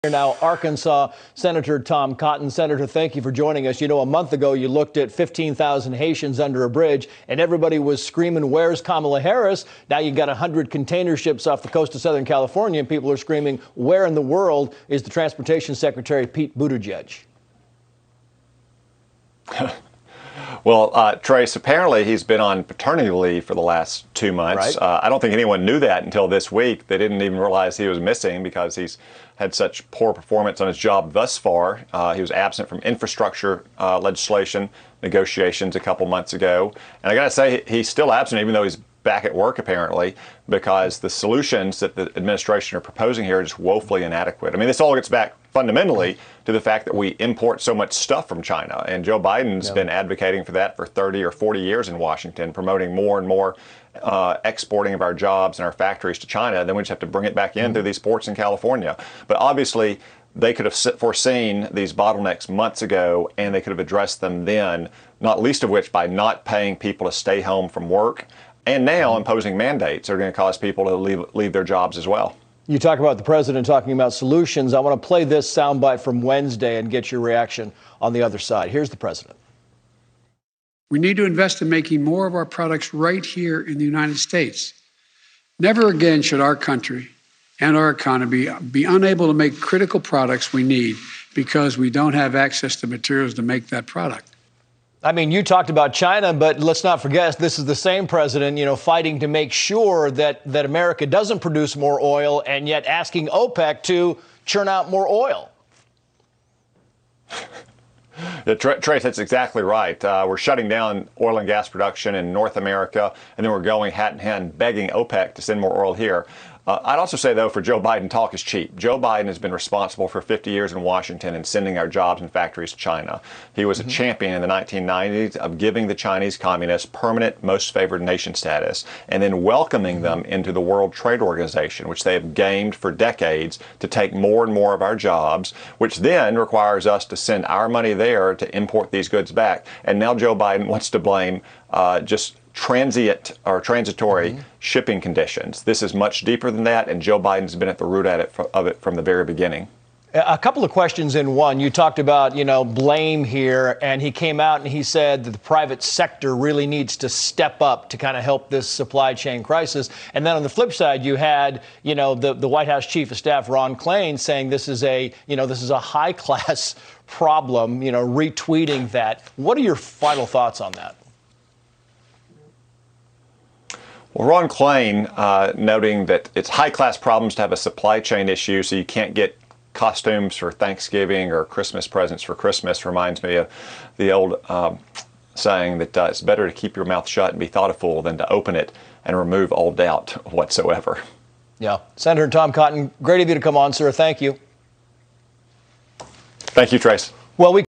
Now, Arkansas Senator Tom Cotton. Senator, thank you for joining us. You know, a month ago, you looked at 15,000 Haitians under a bridge, and everybody was screaming, "Where's Kamala Harris?" Now you got 100 container ships off the coast of Southern California, and people are screaming, "Where in the world is the Transportation Secretary, Pete Buttigieg?" Well, Trace, apparently he's been on paternity leave for the last 2 months. Right. I don't think anyone knew that until this week. They didn't even realize he was missing because he's had such poor performance on his job thus far. He was absent from infrastructure legislation negotiations a couple months ago. And I got to say, he's still absent, even though he's back at work, apparently, because the solutions that the administration are proposing here are just woefully inadequate. I mean, this all gets back fundamentally to the fact that we import so much stuff from China. And Joe Biden's been advocating for that for 30 or 40 years in Washington, promoting more and more exporting of our jobs and our factories to China. Then we just have to bring it back in through these ports in California. But obviously, they could have foreseen these bottlenecks months ago, and they could have addressed them then, not least of which by not paying people to stay home from work. And now imposing mandates are going to cause people to leave their jobs as well. You talk about the president talking about solutions. I want to play this soundbite from Wednesday and get your reaction on the other side. Here's the president. We need to invest in making more of our products right here in the United States. Never again should our country and our economy be unable to make critical products we need because we don't have access to materials to make that product. I mean, you talked about China, but let's not forget, this is the same president, fighting to make sure that America doesn't produce more oil and yet asking OPEC to churn out more oil. Trace, that's exactly right. We're shutting down oil and gas production in North America, and then we're going hat in hand begging OPEC to send more oil here. I'd also say, though, for Joe Biden, talk is cheap. Joe Biden has been responsible for 50 years in Washington and sending our jobs and factories to China. He was a champion in the 1990s of giving the Chinese communists permanent most favored nation status and then welcoming them into the World Trade Organization, which they have gamed for decades to take more and more of our jobs, which then requires us to send our money there to import these goods back. And now Joe Biden wants to blame just transitory shipping conditions. This is much deeper than that, and Joe Biden's been at the root of it from the very beginning. A couple of questions in one. You talked about, blame here, and he came out and he said that the private sector really needs to step up to kind of help this supply chain crisis. And then on the flip side, you had, the White House Chief of Staff, Ron Klain, saying this is a high class problem, retweeting that. What are your final thoughts on that? Well, Ron Klain noting that it's high-class problems to have a supply chain issue, so you can't get costumes for Thanksgiving or Christmas presents for Christmas reminds me of the old saying that it's better to keep your mouth shut and be thought a fool than to open it and remove all doubt whatsoever. Yeah. Senator Tom Cotton, great of you to come on, sir. Thank you. Thank you, Trace. Well, we